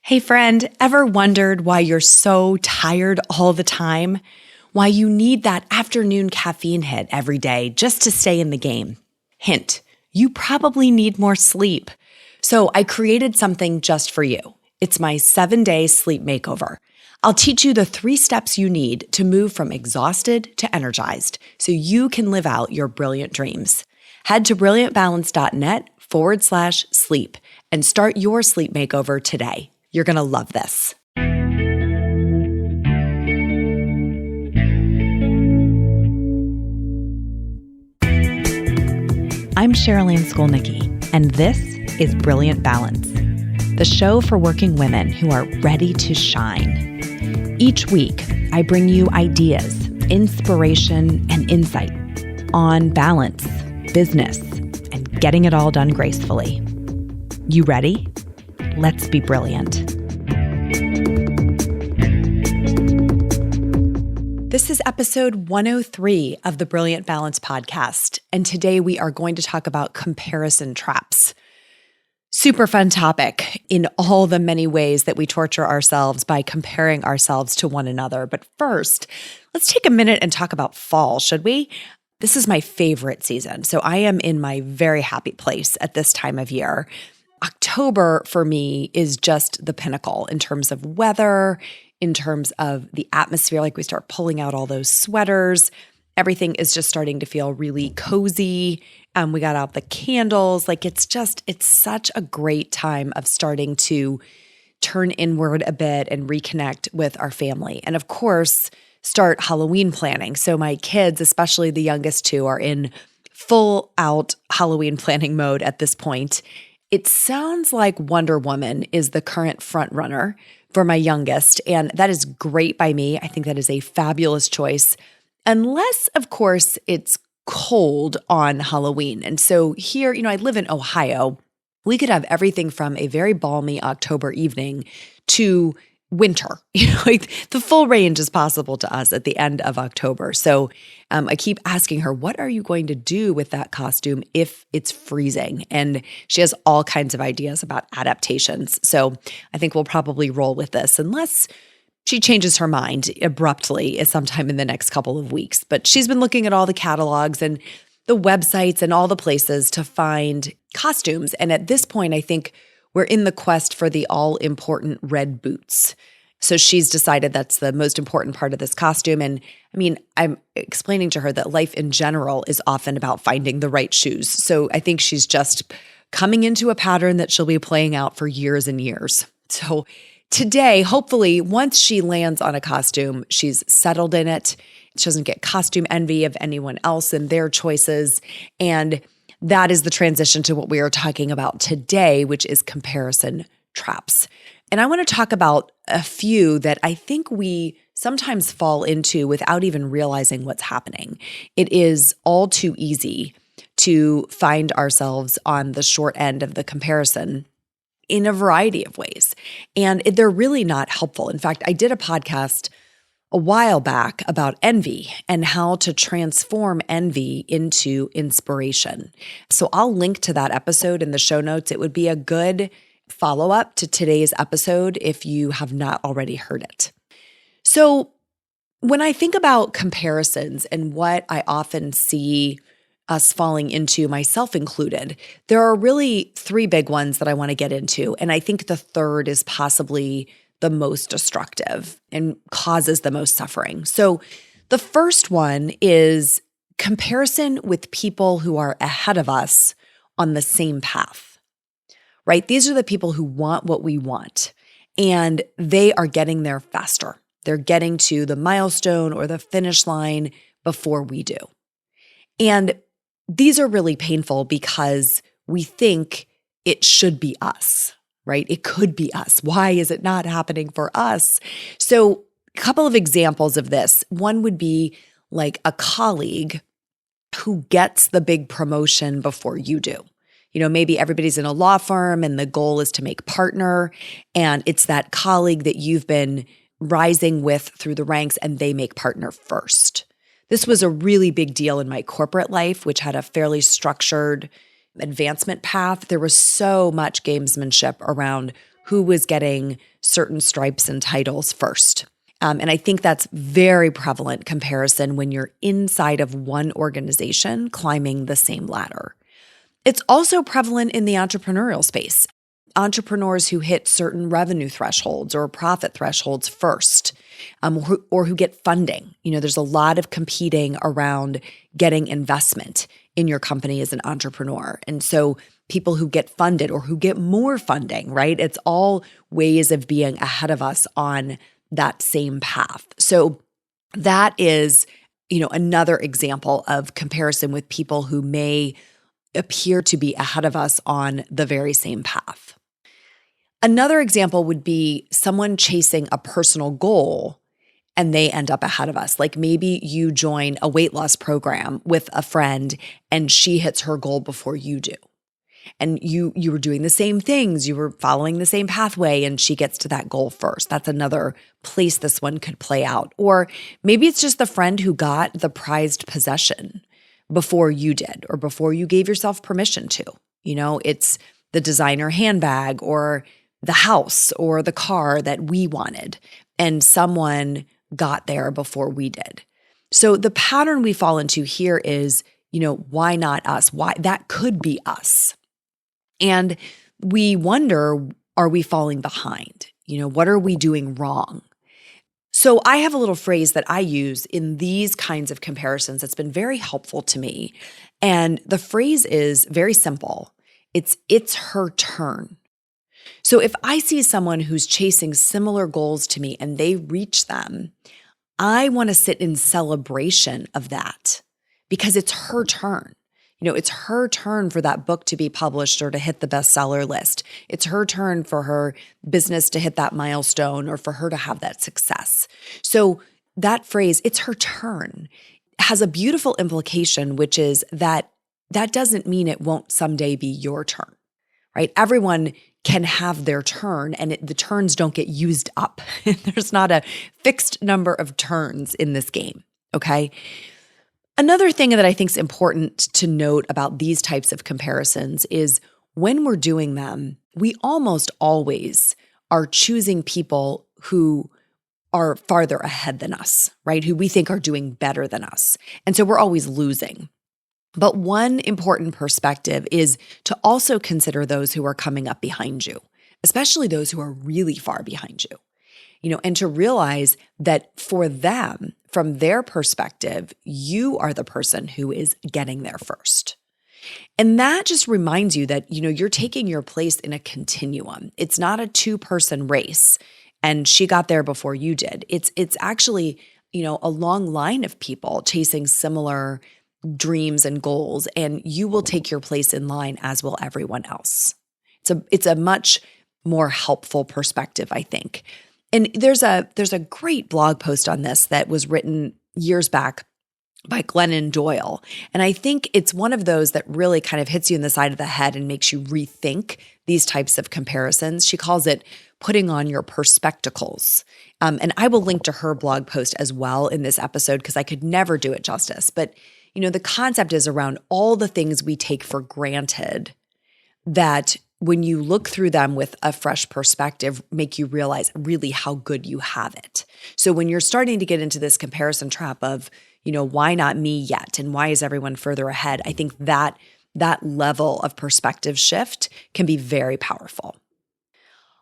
Hey friend, ever wondered why you're so tired all the time? Why you need that afternoon caffeine hit every day just to stay in the game? Hint, you probably need more sleep. So I created something just for you. It's my 7-day sleep makeover. I'll teach you the 3 steps you need to move from exhausted to energized so you can live out your brilliant dreams. Head to brilliantbalance.net/sleep and start your sleep makeover today. You're going to love this. I'm Cherylanne Skolnicki, and this is Brilliant Balance, the show for working women who are ready to shine. Each week, I bring you ideas, inspiration, and insight on balance, business, and getting it all done gracefully. You ready? Let's be brilliant. This is episode 103 of the Brilliant Balance podcast, and today we are going to talk about comparison traps. Super fun topic in all the many ways that we torture ourselves by comparing ourselves to one another. But first, let's take a minute and talk about fall, should we? This is my favorite season, so I am in my very happy place at this time of year. October for me is just the pinnacle in terms of weather, in terms of the atmosphere. Like we start pulling out all those sweaters. Everything is just starting to feel really cozy. We got out the candles. Like it's such a great time of starting to turn inward a bit and reconnect with our family. And of course, start Halloween planning. So my kids, especially the youngest 2, are in full out Halloween planning mode at this point. It sounds like Wonder Woman is the current front runner for my youngest, and that is great by me. I think that is a fabulous choice, unless, of course, it's cold on Halloween. And so here, I live in Ohio. We could have everything from a very balmy October evening to winter. Like the full range is possible to us at the end of October. So I keep asking her, what are you going to do with that costume if it's freezing? And she has all kinds of ideas about adaptations. So I think we'll probably roll with this unless she changes her mind abruptly sometime in the next couple of weeks. But she's been looking at all the catalogs and the websites and all the places to find costumes. And at this point, I think we're in the quest for the all-important red boots. So she's decided that's the most important part of this costume. And I'm explaining to her that life in general is often about finding the right shoes. So I think she's just coming into a pattern that she'll be playing out for years and years. So today, hopefully, once she lands on a costume, she's settled in it. She doesn't get costume envy of anyone else and their choices. And that is the transition to what we are talking about today, which is comparison traps. And I want to talk about a few that I think we sometimes fall into without even realizing what's happening. It is all too easy to find ourselves on the short end of the comparison in a variety of ways. And they're really not helpful. In fact, I did a podcast a while back about envy and how to transform envy into inspiration. So I'll link to that episode in the show notes. It would be a good follow-up to today's episode if you have not already heard it. So when I think about comparisons and what I often see us falling into, myself included, there are really 3 big ones that I want to get into. And I think the third is possibly the most destructive and causes the most suffering. So the first one is comparison with people who are ahead of us on the same path, right? These are the people who want what we want, and they are getting there faster. They're getting to the milestone or the finish line before we do. And these are really painful because we think it should be us. Right? It could be us. Why is it not happening for us? So a couple of examples of this. One would be like a colleague who gets the big promotion before you do. Maybe everybody's in a law firm and the goal is to make partner, and it's that colleague that you've been rising with through the ranks and they make partner first. This was a really big deal in my corporate life, which had a fairly structured advancement path. There was so much gamesmanship around who was getting certain stripes and titles first. And I think that's very prevalent comparison when you're inside of one organization climbing the same ladder. It's also prevalent in the entrepreneurial space. Entrepreneurs who hit certain revenue thresholds or profit thresholds first, or who get funding. There's a lot of competing around getting investment in your company as an entrepreneur. And so people who get funded or who get more funding, right? It's all ways of being ahead of us on that same path. So that is, another example of comparison with people who may appear to be ahead of us on the very same path. Another example would be someone chasing a personal goal and they end up ahead of us. Like maybe you join a weight loss program with a friend and she hits her goal before you do. And you were doing the same things, you were following the same pathway, and she gets to that goal first. That's another place this one could play out. Or maybe it's just the friend who got the prized possession before you did, or before you gave yourself permission to. It's the designer handbag or the house or the car that we wanted, and someone got there before we did. So the pattern we fall into here is, why not us? Why that could be us. And we wonder, are we falling behind? What are we doing wrong? So I have a little phrase that I use in these kinds of comparisons that's been very helpful to me. And the phrase is very simple. It's her turn. So if I see someone who's chasing similar goals to me and they reach them, I want to sit in celebration of that because it's her turn. It's her turn for that book to be published or to hit the bestseller list. It's her turn for her business to hit that milestone or for her to have that success. So that phrase, it's her turn, has a beautiful implication, which is that doesn't mean it won't someday be your turn, right? Everyone can have their turn and the turns don't get used up. There's not a fixed number of turns in this game, okay? Another thing that I think is important to note about these types of comparisons is when we're doing them, we almost always are choosing people who are farther ahead than us, right? Who we think are doing better than us. And so we're always losing. But one important perspective is to also consider those who are coming up behind you, especially those who are really far behind you. And to realize that for them, from their perspective, you are the person who is getting there first. And that just reminds you that, you're taking your place in a continuum. It's not a two-person race and she got there before you did. It's actually, a long line of people chasing similar dreams and goals, and you will take your place in line as will everyone else. It's a much more helpful perspective, I think. And there's a great blog post on this that was written years back by Glennon Doyle. And I think it's one of those that really kind of hits you in the side of the head and makes you rethink these types of comparisons. She calls it putting on your perspectacles. And I will link to her blog post as well in this episode because I could never do it justice. But, the concept is around all the things we take for granted that when you look through them with a fresh perspective, make you realize really how good you have it. So when you're starting to get into this comparison trap of, why not me yet? And why is everyone further ahead? I think that level of perspective shift can be very powerful.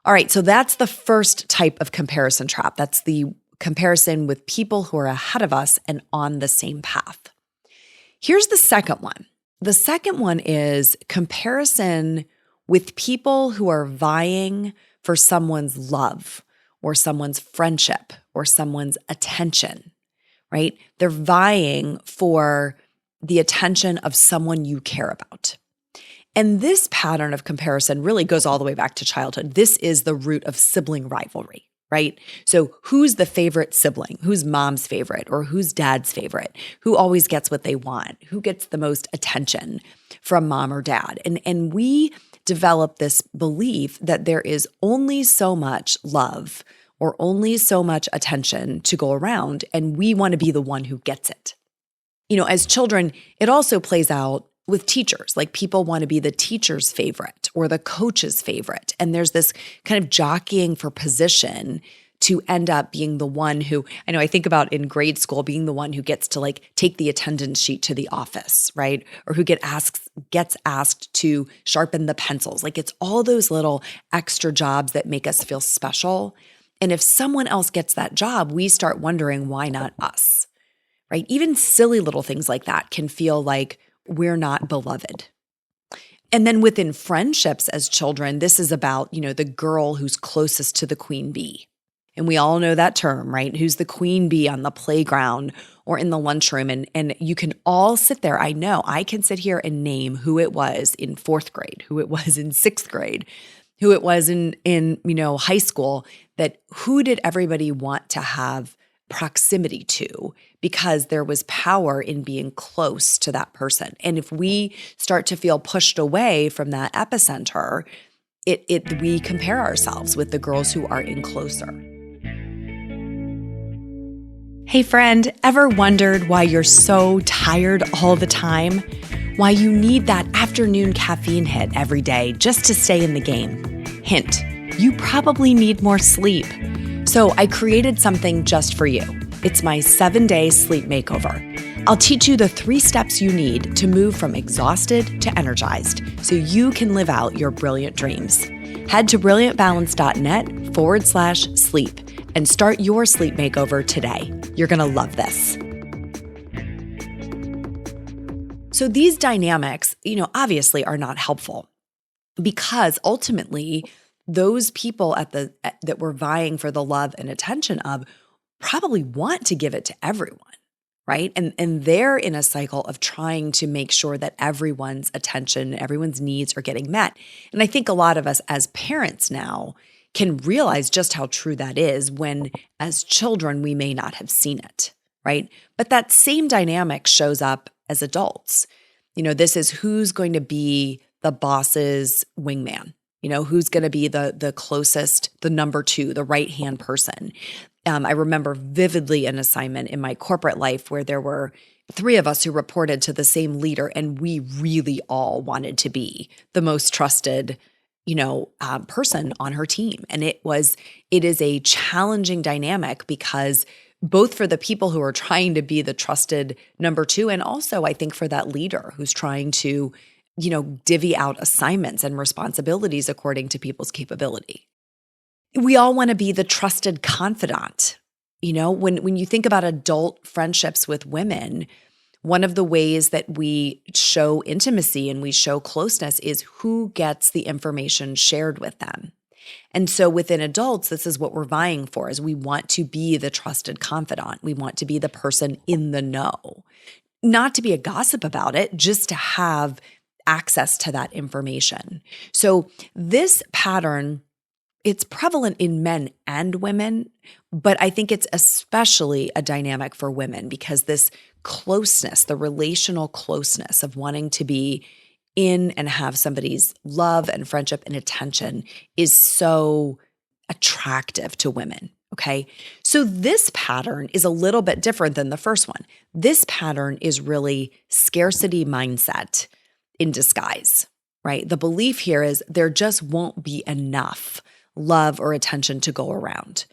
All right, so that's the first type of comparison trap. That's the comparison with people who are ahead of us and on the same path. Here's the second one. The second one is comparison with people who are vying for someone's love or someone's friendship or someone's attention, right? They're vying for the attention of someone you care about. And this pattern of comparison really goes all the way back to childhood. This is the root of sibling rivalry, right? So who's the favorite sibling? Who's mom's favorite or who's dad's favorite? Who always gets what they want? Who gets the most attention from mom or dad? And we develop this belief that there is only so much love or only so much attention to go around, and we want to be the one who gets it. As children, it also plays out with teachers. Like people want to be the teacher's favorite or the coach's favorite. And there's this kind of jockeying for position to end up being the one who, I know I think about in grade school, being the one who gets to like take the attendance sheet to the office, right? Or who gets asked to sharpen the pencils. Like it's all those little extra jobs that make us feel special. And if someone else gets that job, we start wondering, why not us, right? Even silly little things like that can feel like we're not beloved. And then within friendships as children, this is about, the girl who's closest to the queen bee. And we all know that term, right? Who's the queen bee on the playground or in the lunchroom. And you can all sit there. I know I can sit here and name who it was in fourth grade, who it was in sixth grade, who it was in high school, that who did everybody want to have proximity to, because there was power in being close to that person. And if we start to feel pushed away from that epicenter, we compare ourselves with the girls who are in closer. Hey friend, ever wondered why you're so tired all the time? Why you need that afternoon caffeine hit every day just to stay in the game? Hint, you probably need more sleep. So I created something just for you. It's my 7-day sleep makeover. I'll teach you the 3 steps you need to move from exhausted to energized so you can live out your brilliant dreams. Head to brilliantbalance.net/sleep and start your sleep makeover today. You're going to love this. So these dynamics, obviously are not helpful, because ultimately those people that we're vying for the love and attention of probably want to give it to everyone, right? And they're in a cycle of trying to make sure that everyone's attention, everyone's needs are getting met. And I think a lot of us as parents now can realize just how true that is, when as children we may not have seen it, right? But that same dynamic shows up as adults. This is who's going to be the boss's wingman, who's going to be the closest, the number 2, the right-hand person. I remember vividly an assignment in my corporate life where there were 3 of us who reported to the same leader, and we really all wanted to be the most trusted person on her team. And it is a challenging dynamic, because both for the people who are trying to be the trusted number 2, and also I think for that leader who's trying to, divvy out assignments and responsibilities according to people's capability. We all want to be the trusted confidant. When you think about adult friendships with women, one of the ways that we show intimacy and we show closeness is who gets the information shared with them. And so within adults, this is what we're vying for, is we want to be the trusted confidant. We want to be the person in the know, not to be a gossip about it, just to have access to that information. So this pattern, it's prevalent in men and women, but I think it's especially a dynamic for women, because this closeness, the relational closeness of wanting to be in and have somebody's love and friendship and attention is so attractive to women, okay? So this pattern is a little bit different than the first one. This pattern is really scarcity mindset in disguise, right? The belief here is there just won't be enough love or attention to go around.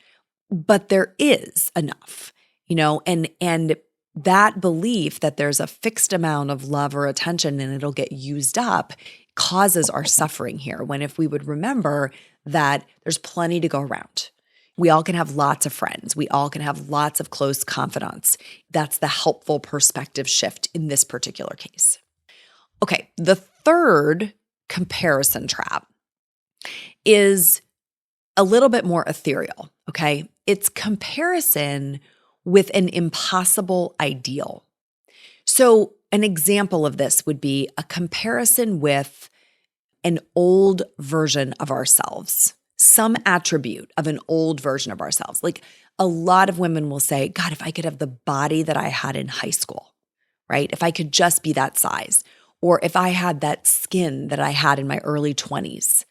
But there is enough, and that belief that there's a fixed amount of love or attention and it'll get used up causes our suffering here, when if we would remember that there's plenty to go around. We all can have lots of friends. We all can have lots of close confidants. That's the helpful perspective shift in this particular case. Okay, the third comparison trap is a little bit more ethereal, okay? It's comparison with an impossible ideal. So an example of this would be a comparison with an old version of ourselves, some attribute of an old version of ourselves. Like a lot of women will say, God, if I could have the body that I had in high school, right? If I could just be that size, or if I had that skin that I had in my early 20s,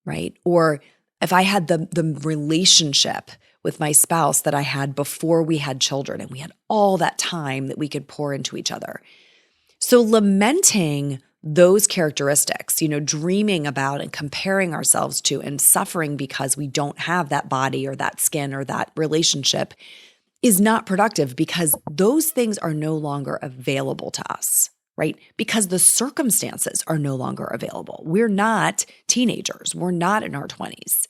right? Or if I had the relationship with my spouse that I had before we had children, and we had all that time that we could pour into each other. So lamenting those characteristics, dreaming about and comparing ourselves to and suffering because we don't have that body or that skin or that relationship is not productive because those things are no longer available to us, right? Because the circumstances are no longer available. We're not teenagers. We're not in our 20s,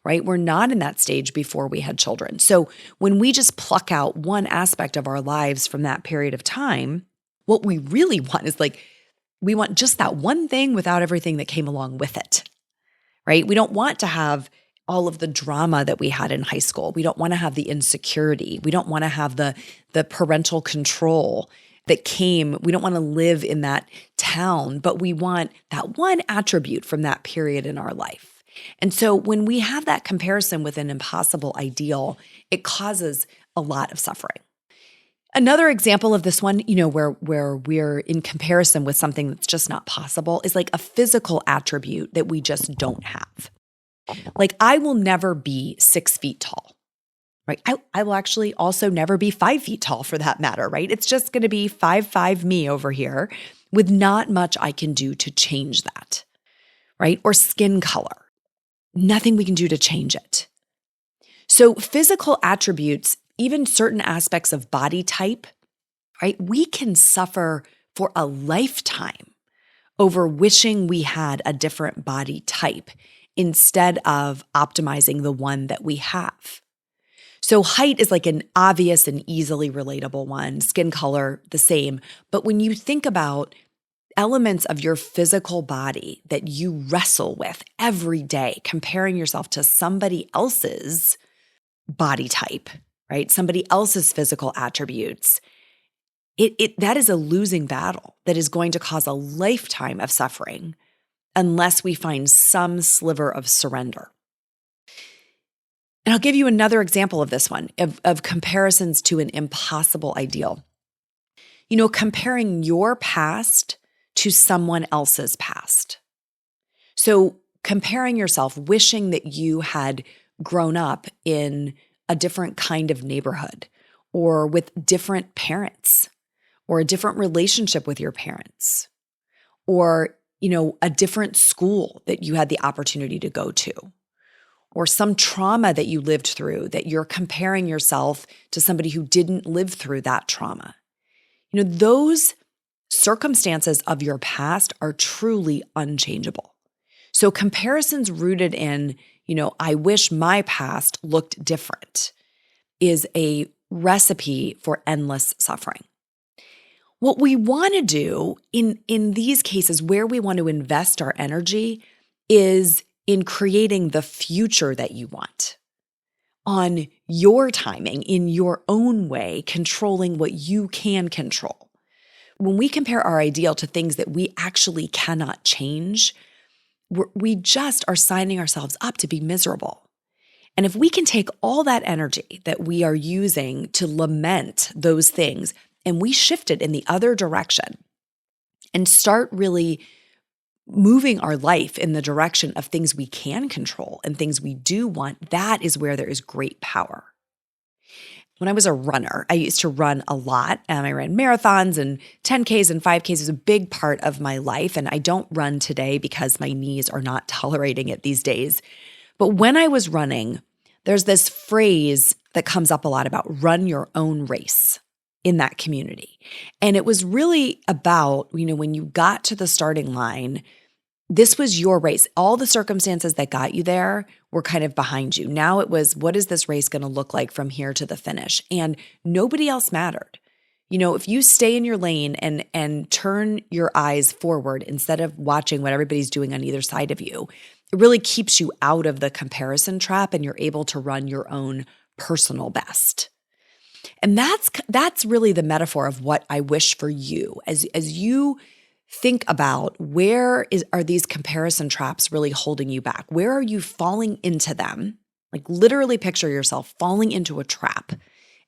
right? We're not in that stage before we had children. So when we just pluck out one aspect of our lives from that period of time, what we really want is we want just that one thing without everything that came along with it, right? We don't want to have all of the drama that we had in high school. We don't want to have the insecurity. We don't want to have the parental control that came. We don't want to live in that town, but we want that one attribute from that period in our life. And so when we have that comparison with an impossible ideal, it causes a lot of suffering. Another example of this one, where we're in comparison with something that's just not possible is like a physical attribute that we just don't have. Like I will never be 6 feet tall, right? I will actually also never be 5 feet tall for that matter, right? It's just going to be 5'5" me over here with not much I can do to change that, right? Or skin color. Nothing we can do to change it. So physical attributes, even certain aspects of body type, right? We can suffer for a lifetime over wishing we had a different body type instead of optimizing the one that we have. So height is like an obvious and easily relatable one, skin color, the same. But when you think about elements of your physical body that you wrestle with every day, comparing yourself to somebody else's body type, right? Somebody else's physical attributes, that is a losing battle that is going to cause a lifetime of suffering unless we find some sliver of surrender. And I'll give you another example of this one, of comparisons to an impossible ideal. Comparing your past to someone else's past. So comparing yourself, wishing that you had grown up in a different kind of neighborhood or with different parents or a different relationship with your parents or, a different school that you had the opportunity to go to or some trauma that you lived through that you're comparing yourself to somebody who didn't live through that trauma. Those circumstances of your past are truly unchangeable. So comparisons rooted in, I wish my past looked different is a recipe for endless suffering. What we want to do in these cases where we want to invest our energy is in creating the future that you want on your timing, in your own way, controlling what you can control. When we compare our ideal to things that we actually cannot change, we just are signing ourselves up to be miserable. And if we can take all that energy that we are using to lament those things and we shift it in the other direction and start really moving our life in the direction of things we can control and things we do want, that is where there is great power. When I was a runner, I used to run a lot. I ran marathons and 10Ks and 5Ks was a big part of my life. And I don't run today because my knees are not tolerating it these days. But when I was running, there's this phrase that comes up a lot about run your own race in that community. And it was really about, when you got to the starting line, this was your race. All the circumstances that got you there were kind of behind you. Now it was, what is this race going to look like from here to the finish? And nobody else mattered. If you stay in your lane and turn your eyes forward instead of watching what everybody's doing on either side of you, it really keeps you out of the comparison trap and you're able to run your own personal best. And that's really the metaphor of what I wish for you as you think about are these comparison traps really holding you back? Where are you falling into them? Like literally picture yourself falling into a trap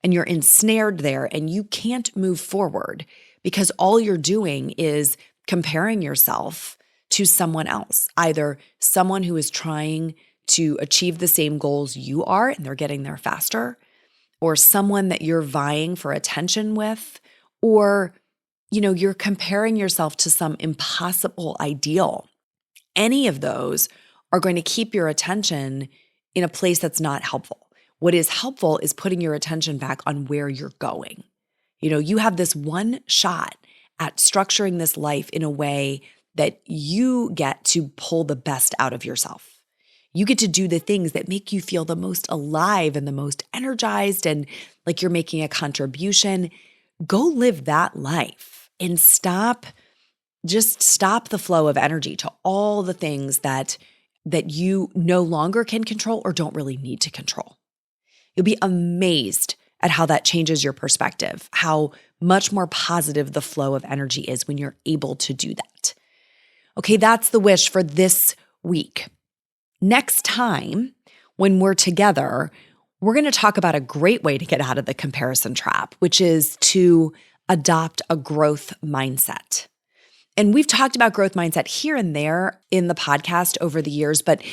and you're ensnared there and you can't move forward because all you're doing is comparing yourself to someone else, either someone who is trying to achieve the same goals you are and they're getting there faster, or someone that you're vying for attention with, or you're comparing yourself to some impossible ideal. Any of those are going to keep your attention in a place that's not helpful. What is helpful is putting your attention back on where you're going. You have this one shot at structuring this life in a way that you get to pull the best out of yourself. You get to do the things that make you feel the most alive and the most energized and like you're making a contribution. Go live that life and stop the flow of energy to all the things that you no longer can control or don't really need to control. You'll be amazed at how that changes your perspective, how much more positive the flow of energy is when you're able to do that. Okay, that's the wish for this week. Next time, when we're together, we're going to talk about a great way to get out of the comparison trap, which is to adopt a growth mindset. And we've talked about growth mindset here and there in the podcast over the years, but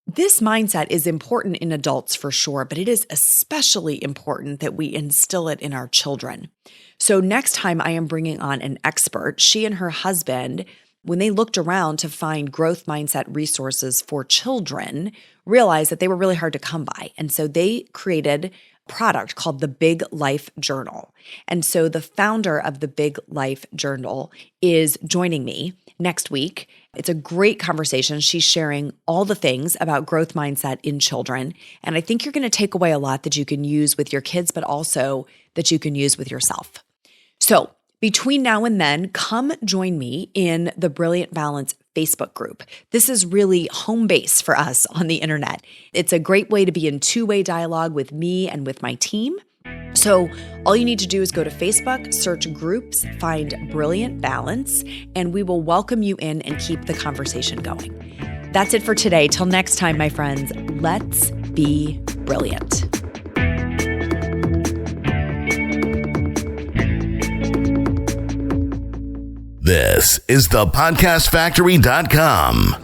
this mindset is important in adults for sure, but it is especially important that we instill it in our children. So next time I am bringing on an expert. She and her husband, when they looked around to find growth mindset resources for children, realized that they were really hard to come by. And so they created a product called the Big Life Journal. And so the founder of the Big Life Journal is joining me next week. It's a great conversation. She's sharing all the things about growth mindset in children. And I think you're going to take away a lot that you can use with your kids, but also that you can use with yourself. So between now and then, come join me in the Brilliant Balance Facebook group. This is really home base for us on the internet. It's a great way to be in two-way dialogue with me and with my team. So all you need to do is go to Facebook, search groups, find Brilliant Balance, and we will welcome you in and keep the conversation going. That's it for today. Till next time, my friends, let's be brilliant. This is thepodcastfactory.com.